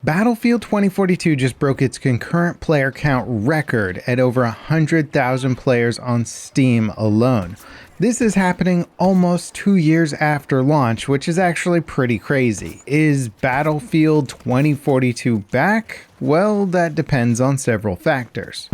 Battlefield 2042 just broke its concurrent player count record at over 100,000 players on Steam alone. This is happening almost 2 years after launch, which is actually pretty crazy. Is Battlefield 2042 back? Well, that depends on several factors.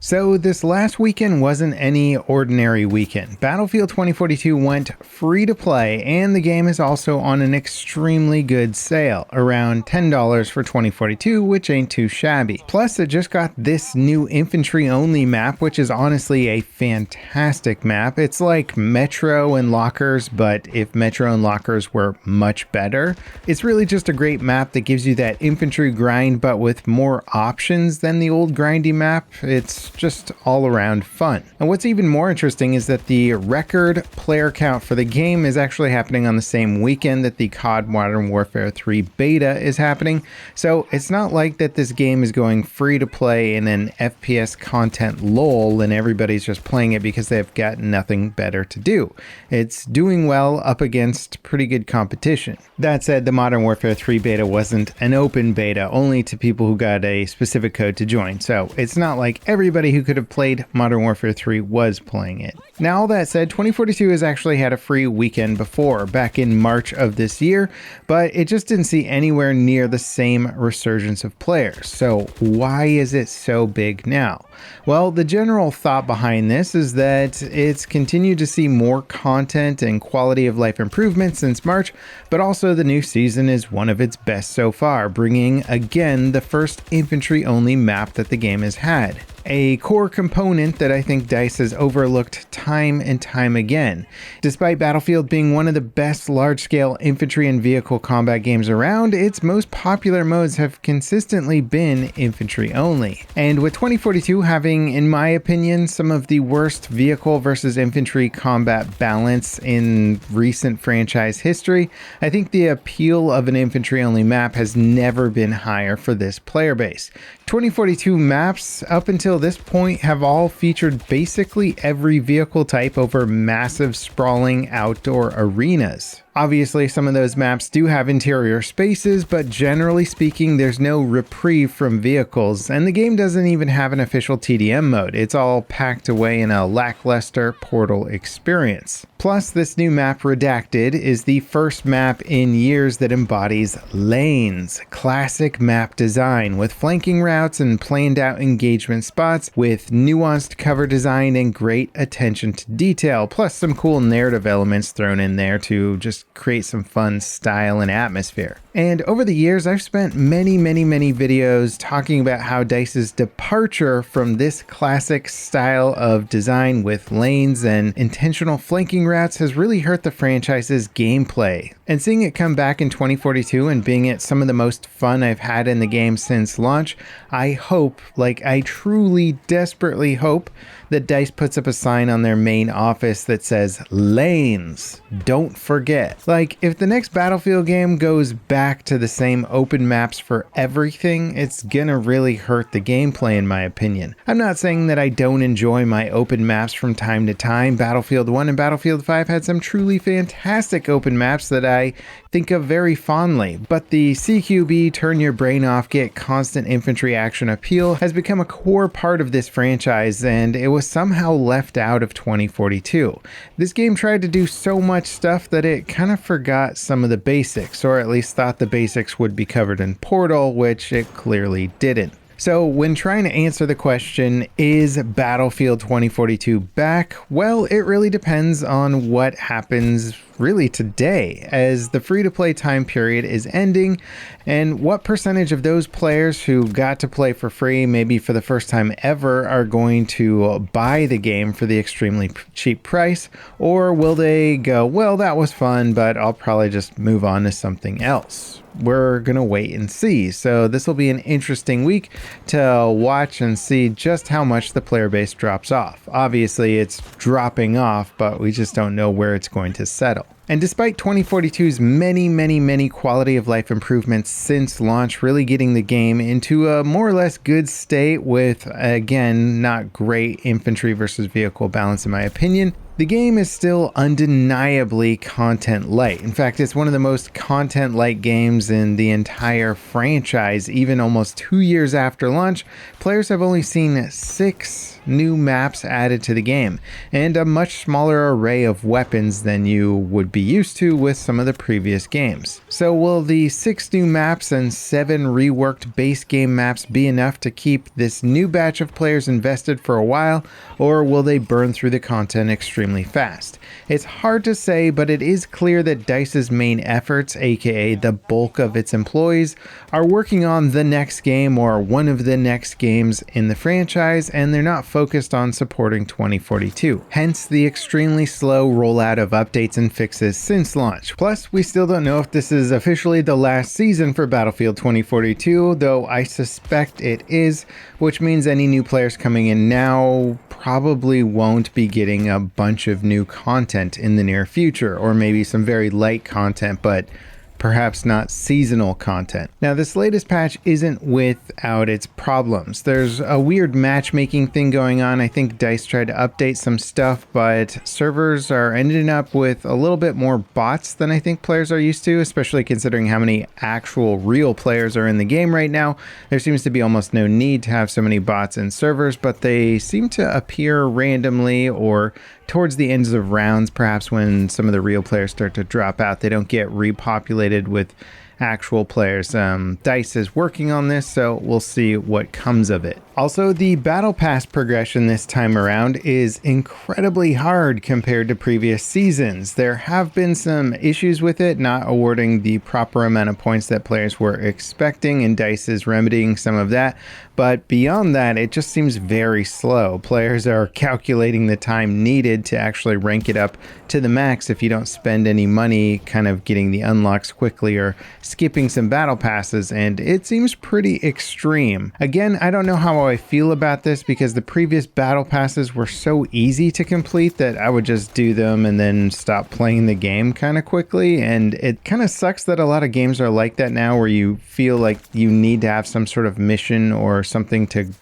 So this last weekend wasn't any ordinary weekend. Battlefield 2042 went free to play, and the game is also on an extremely good sale, around $10 for 2042, which ain't too shabby. Plus, it just got this new infantry only map, which is honestly a fantastic map. It's like Metro and Lockers, but if Metro and Lockers were much better. It's really just a great map that gives you that infantry grind, but with more options than the old grindy map. It's just all around fun. And what's even more interesting is that the record player count for the game is actually happening on the same weekend that the COD Modern Warfare 3 beta is happening. So it's not like that this game is going free to play in an FPS content lull and everybody's just playing it because they've got nothing better to do. It's doing well up against pretty good competition. That said, the Modern Warfare 3 beta wasn't an open beta, only to people who got a specific code to join. So it's not like everybody who could have played Modern Warfare 3 was playing it. Now, all that said, 2042 has actually had a free weekend before, back in March of this year, but it just didn't see anywhere near the same resurgence of players. So why is it so big now? Well, the general thought behind this is that it's continued to see more content and quality of life improvements since March, but also the new season is one of its best so far, bringing again the first infantry only map that the game has had. A core component that I think DICE has overlooked time and time again. Despite Battlefield being one of the best large-scale infantry and vehicle combat games around, its most popular modes have consistently been infantry only. And with 2042 having, in my opinion, some of the worst vehicle versus infantry combat balance in recent franchise history, I think the appeal of an infantry-only map has never been higher for this player base. 2042 maps up until this point have all featured basically every vehicle type over massive sprawling outdoor arenas. Obviously, some of those maps do have interior spaces, but generally speaking, there's no reprieve from vehicles, and the game doesn't even have an official TDM mode. It's all packed away in a lackluster Portal experience. Plus, this new map, Redacted, is the first map in years that embodies lanes. Classic map design with flanking routes and planned out engagement spots with nuanced cover design and great attention to detail, plus some cool narrative elements thrown in there to just create some fun style and atmosphere. And over the years, I've spent many videos talking about how DICE's departure from this classic style of design with lanes and intentional flanking routes has really hurt the franchise's gameplay. And seeing it come back in 2042 and being it some of the most fun I've had in the game since launch, I hope, I truly desperately hope, that DICE puts up a sign on their main office that says, lanes, don't forget. If the next Battlefield game goes back to the same open maps for everything, it's gonna really hurt the gameplay in my opinion. I'm not saying that I don't enjoy my open maps from time to time. Battlefield 1 and Battlefield 5 had some truly fantastic open maps that I think of very fondly, but the CQB, turn your brain off, get constant infantry action appeal has become a core part of this franchise, and it was somehow left out of 2042. This game tried to do so much stuff that it kind of forgot some of the basics, or at least thought the basics would be covered in Portal, which it clearly didn't. So when trying to answer the question, is Battlefield 2042 back? Well, it really depends on what happens really today, as the free-to-play time period is ending, and what percentage of those players who got to play for free, maybe for the first time ever, are going to buy the game for the extremely cheap price, or will they go, well, that was fun, but I'll probably just move on to something else. We're gonna wait and see. So this will be an interesting week to watch and see just how much the player base drops off. Obviously it's dropping off, but we just don't know where it's going to settle. And despite 2042's many quality of life improvements since launch, really getting the game into a more or less good state with, again, not great infantry versus vehicle balance in my opinion, The game is still undeniably content light. In fact, it's one of the most content light games in the entire franchise. Even almost 2 years after launch, players have only seen 6 new maps added to the game, and a much smaller array of weapons than you would be used to with some of the previous games. So will the 6 new maps and 7 reworked base game maps be enough to keep this new batch of players invested for a while, or will they burn through the content extremely fast? It's hard to say, but it is clear that DICE's main efforts, aka the bulk of its employees, are working on the next game or one of the next games in the franchise, and they're not focused on supporting 2042. Hence the extremely slow rollout of updates and fixes since launch. Plus, we still don't know if this is officially the last season for Battlefield 2042, though I suspect it is, which means any new players coming in now probably won't be getting a bunch of new content in the near future, or maybe some very light content, but perhaps not seasonal content. Now, this latest patch isn't without its problems. There's a weird matchmaking thing going on. I think DICE tried to update some stuff, but servers are ending up with a little bit more bots than I think players are used to, especially considering how many actual real players are in the game right now. There seems to be almost no need to have so many bots in servers, but they seem to appear randomly or towards the ends of rounds, perhaps when some of the real players start to drop out. They don't get repopulated with actual players. DICE is working on this, so we'll see what comes of it. Also, the Battle Pass progression this time around is incredibly hard compared to previous seasons. There have been some issues with it, not awarding the proper amount of points that players were expecting, and DICE is remedying some of that. But beyond that, it just seems very slow. Players are calculating the time needed to actually rank it up to the max if you don't spend any money kind of getting the unlocks quickly or skipping some battle passes, and it seems pretty extreme. Again, I don't know how I feel about this because the previous battle passes were so easy to complete that I would just do them and then stop playing the game kind of quickly, and it kind of sucks that a lot of games are like that now, where you feel like you need to have some sort of mission or something to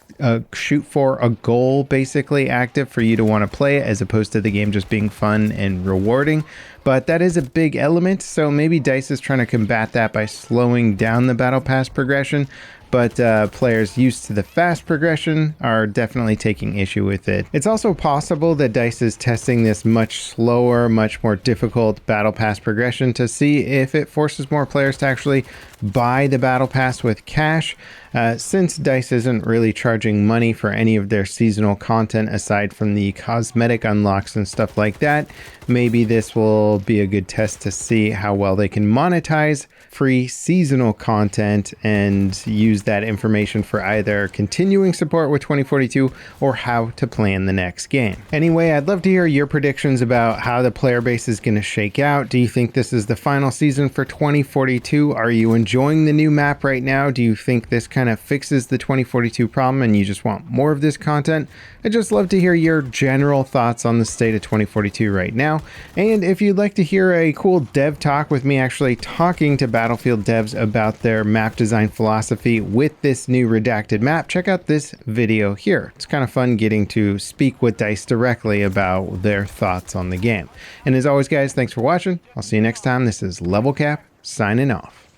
shoot for, a goal basically active for you to want to play it, as opposed to the game just being fun and rewarding. But that is a big element, so maybe DICE is trying to combat that by slowing down the battle pass progression. But players used to the fast progression are definitely taking issue with it. It's also possible that DICE is testing this much slower, much more difficult battle pass progression to see if it forces more players to actually buy the battle pass with cash. Since DICE isn't really charging money for any of their seasonal content aside from the cosmetic unlocks and stuff like that, maybe this will be a good test to see how well they can monetize free seasonal content and use that information for either continuing support with 2042 or how to plan the next game. Anyway, I'd love to hear your predictions about how the player base is going to shake out. Do you think this is the final season for 2042? Are you enjoying the new map right now? Do you think this kind of fixes the 2042 problem and you just want more of this content? I'd just love to hear your general thoughts on the state of 2042 right now. And if you'd like to hear a cool dev talk with me actually talking to Battlefield devs about their map design philosophy with this new redacted map, check out this video here. It's kind of fun getting to speak with DICE directly about their thoughts on the game. And as always, guys, thanks for watching. I'll see you next time. This is Level Cap signing off.